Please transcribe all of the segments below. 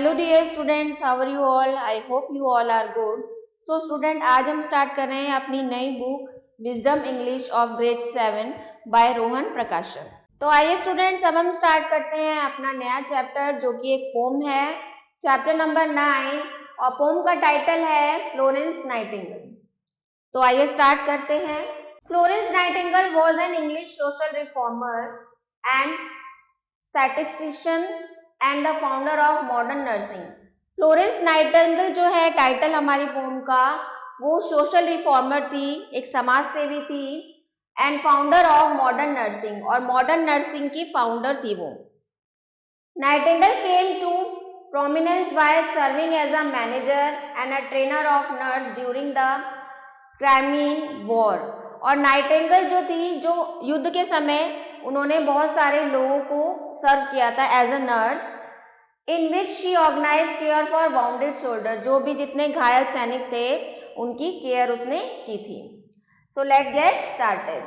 Hello dear students, how are you all? I hope you all are good. So student, आज हम start कर रहे हैं अपनी नई book wisdom English of grade 7 by Rohan Prakashan. तो आइए स्टूडेंट्स, अब हम स्टार्ट करते हैं अपना नया चैप्टर जो कि एक पोम है, चैप्टर नंबर 9, और पोम का टाइटल है फ्लोरेंस नाइटिंगेल। तो आइए स्टार्ट करते हैं। Florence Nightingale was an English social reformer and statistician and the founder of modern nursing. Florence Nightingale जो है टाइटल हमारी पोम का, वो सोशल रिफॉर्मर थी, एक समाज सेवी थी, and founder of modern nursing, और मॉडर्न नर्सिंग की फाउंडर थी वो। Nightingale came to prominence by serving as a manager and a trainer of nurse during the Crimean war. और नाइटिंगेल जो थी, जो युद्ध के समय उन्होंने बहुत सारे लोगों को सर्व किया था as a nurse, in which she organise care for wounded soldier. जो भी जितने घायल सैनिक थे उनकी केयर उसने की थी। So let get started.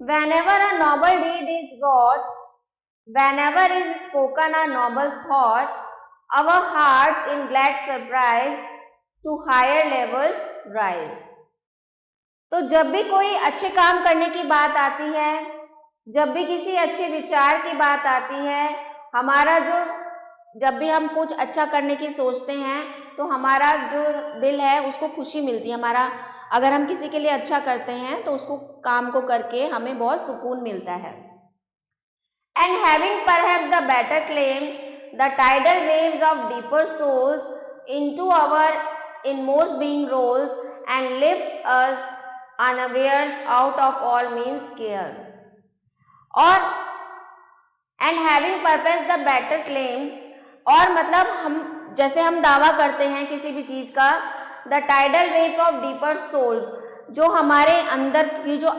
Whenever a noble deed is wrought, whenever is spoken a noble thought, our hearts in glad surprise to higher levels rise। तो जब भी कोई अच्छे काम करने की बात आती है, जब भी किसी अच्छे विचार की बात आती है, जब भी हम कुछ अच्छा करने की सोचते हैं तो हमारा जो दिल है उसको खुशी मिलती है। अगर हम किसी के लिए अच्छा करते हैं तो उसको काम को करके हमें बहुत सुकून मिलता है। And having perhaps the better claim the tidal waves of deeper souls into our inmost being rolls and lifts us unawares out of all means care. और and having perhaps the better claim, और मतलब हम दावा करते हैं किसी भी चीज का, the tidal wave of deeper souls, जो हमारे अंदर की जो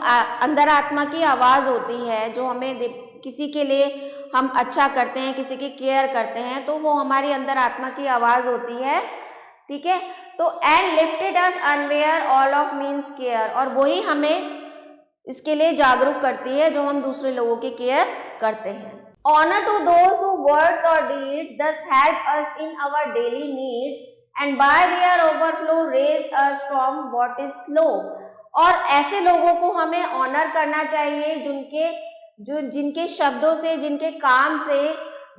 अंदर आत्मा की आवाज होती है, जो हमें किसी के लिए हम अच्छा करते हैं, किसी की केयर करते हैं, तो वो हमारी अंदर आत्मा की आवाज होती है, ठीक है। तो and lifted us unaware all of means care, और वही हमें इसके लिए जागरूक करती है जो हम दूसरे लोगों की केयर करते हैं। Honor to those who words or deeds thus help us in our daily needs and by their overflow raise us from what is low। और ऐसे लोगों को हमें ऑनर करना चाहिए जिनके शब्दों से, जिनके काम से,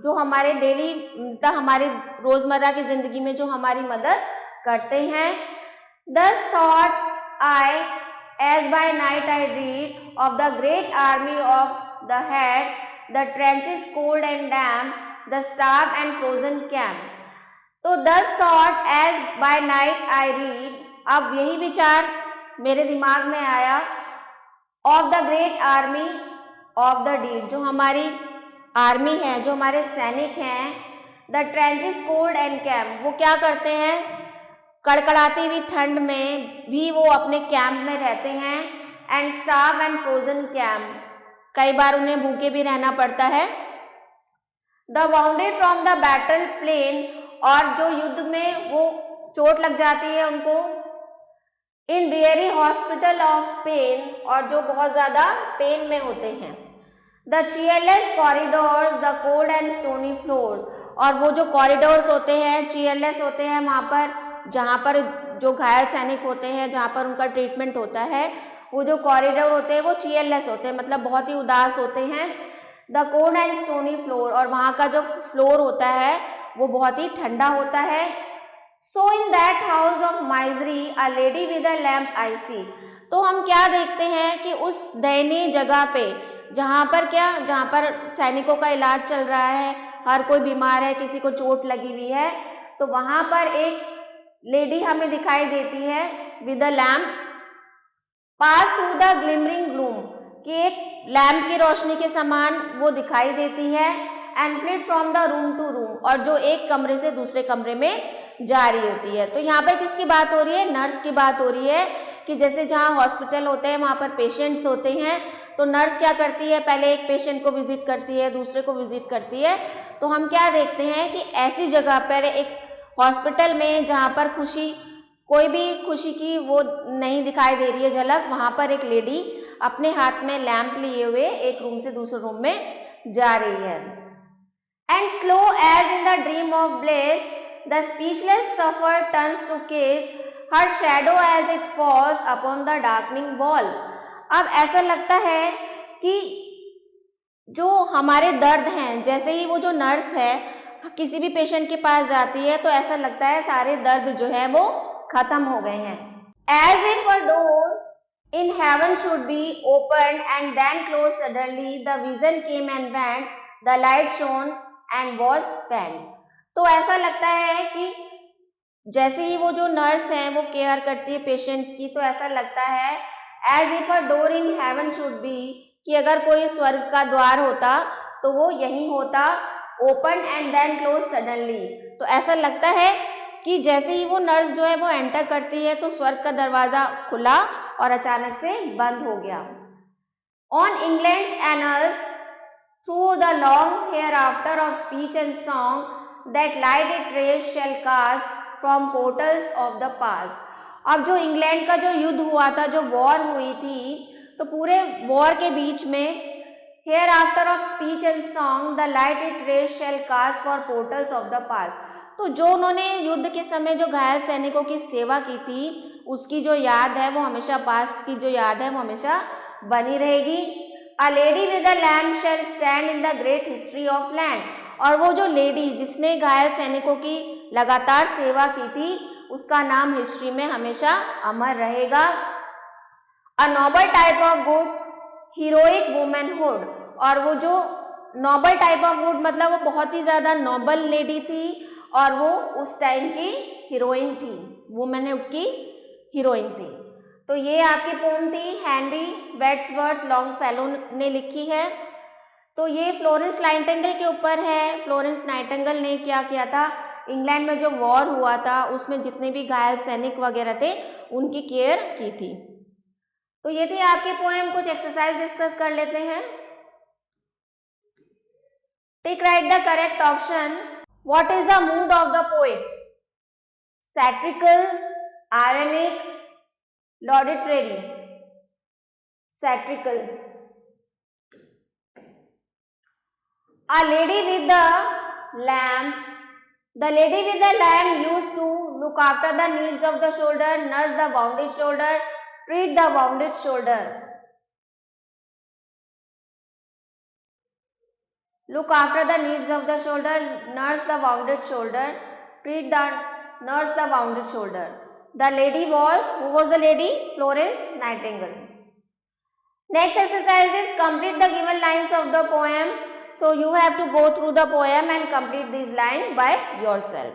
जो हमारे डेली हमारे रोजमर्रा की जिंदगी में जो हमारी मदद करते हैं। Thus thought I, as by night I read of the great army of the head, the trenches cold and damp, the starved and frozen camp। तो thus thought as by night I read, अब यही विचार मेरे दिमाग में आया, of the great army of the deed, जो हमारी आर्मी है, जो हमारे सैनिक हैं, the trenches cold and camp, वो क्या करते हैं, कड़कड़ाती हुई ठंड में भी वो अपने कैंप में रहते हैं, and starved and frozen camp, कई बार उन्हें भूखे भी रहना पड़ता है। The wounded from the battle plain, और जो युद्ध में वो चोट लग जाती है उनको, in weary hospital of pain, और जो बहुत ज्यादा पेन में होते हैं। The cheerless corridors, the cold and stony floors, और वो जो कॉरिडोर्स होते हैं चेयरलेस होते हैं, वहाँ पर जहाँ पर जो घायल सैनिक होते हैं, जहाँ पर उनका ट्रीटमेंट होता है, वो जो कॉरिडोर होते हैं वो चेयरलेस होते हैं, मतलब बहुत ही उदास होते हैं। The cold and stony floor, और वहाँ का जो फ्लोर होता है वो बहुत ही ठंडा होता है। So in that house of misery a lady with a lamp I see. तो हम क्या देखते हैं कि उस दयनीय जगह पे, जहाँ पर सैनिकों का इलाज चल रहा है, हर कोई बीमार है, किसी को चोट लगी हुई है, तो वहाँ पर एक लेडी हमें दिखाई देती है with a lamp pass through the glimmering gloom, कि एक लैम्प की रोशनी के समान वो दिखाई देती है, and flit from the room to room, और जो एक कमरे से दूसरे कमरे में जा रही होती है। तो यहाँ पर किसकी बात हो रही है, नर्स की बात हो रही है, कि जैसे जहाँ हॉस्पिटल होते हैं वहाँ पर पेशेंट्स होते हैं, तो नर्स क्या करती है, पहले एक पेशेंट को विजिट करती है, दूसरे को विजिट करती है। तो हम क्या देखते हैं कि ऐसी जगह पर एक हॉस्पिटल में जहाँ पर कोई भी खुशी की वो नहीं दिखाई दे रही है झलक, वहाँ पर एक लेडी अपने हाथ में लैंप लिए हुए एक रूम से दूसरे रूम में जा रही है। And slow as in the dream of bliss the speechless sufferer turns to kiss her shadow as it falls upon the darkening wall. अब ऐसा लगता है कि जो हमारे दर्द हैं, जैसे ही वो जो नर्स है किसी भी पेशेंट के पास जाती है तो ऐसा लगता है सारे दर्द जो है वो खत्म हो गए हैं. As if a door in heaven should be opened and then closed suddenly, the vision came and went, the light shone and was spent. तो ऐसा लगता है कि जैसे ही वो जो नर्स है वो केयर करती है पेशेंट्स की, तो ऐसा लगता है as if a door in heaven should be, कि अगर कोई स्वर्ग का द्वार होता तो वो यही होता, open and then close suddenly. तो ऐसा लगता है कि जैसे ही वो नर्स जो है वो एंटर करती है तो स्वर्ग का दरवाजा खुला और अचानक से बंद हो गया. On England's annals through the long hereafter of speech and song that light it rays shall cast from portals of the past. अब जो इंग्लैंड का जो युद्ध हुआ था, जो वॉर हुई थी, तो पूरे वॉर के बीच में hereafter of speech and song the light it rays shall cast for portals of the past. तो जो उन्होंने युद्ध के समय जो घायल सैनिकों की सेवा की थी उसकी जो याद है वो हमेशा, पास्ट की जो याद है वो हमेशा बनी रहेगी. A lady with a lamp shall stand in the great history of land. और वो जो लेडी जिसने घायल सैनिकों की लगातार सेवा की थी उसका नाम हिस्ट्री में हमेशा अमर रहेगा. अ Nobel type of good heroic womanhood. और वो जो नोबल टाइप ऑफ गुड मतलब वो बहुत ही ज़्यादा नोबल लेडी थी और वो उस टाइम की हीरोइन थी, वुमेनहुड की हीरोइन थी. तो ये आपकी पोम थी, हेनरी वर्ड्सवर्थ लॉन्गफेलो ने लिखी है. तो ये फ्लोरेंस नाइटिंगेल के ऊपर है. फ्लोरेंस नाइटिंगेल ने क्या किया था, इंग्लैंड में जो वॉर हुआ था उसमें जितने भी घायल सैनिक वगैरह थे उनकी केयर की थी. तो ये थी आपकी पोएम. कुछ एक्सरसाइज डिस्कस कर लेते हैं. Tick right the correct option. What is the mood of the poet? Satirical, ironic, laudatory. Satirical. A lady with the lamb. The lady with the lamb used to look after the needs of the shoulder, nurse the wounded shoulder, treat the wounded shoulder. Look after the needs of the shoulder, nurse the wounded shoulder, treat the nurse the wounded shoulder. The lady was, who was the lady? Florence Nightingale. Next exercise is complete the given lines of the poem. So you have to go through the poem and complete this line by yourself.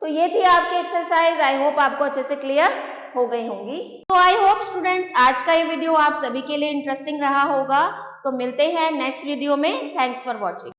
तो ये थी आपकी exercise. I hope आपको अच्छे से clear हो गई होंगी. तो आई होप स्टूडेंट्स आज का ये वीडियो आप सभी के लिए इंटरेस्टिंग रहा होगा. तो मिलते हैं नेक्स्ट वीडियो में. Thanks for watching.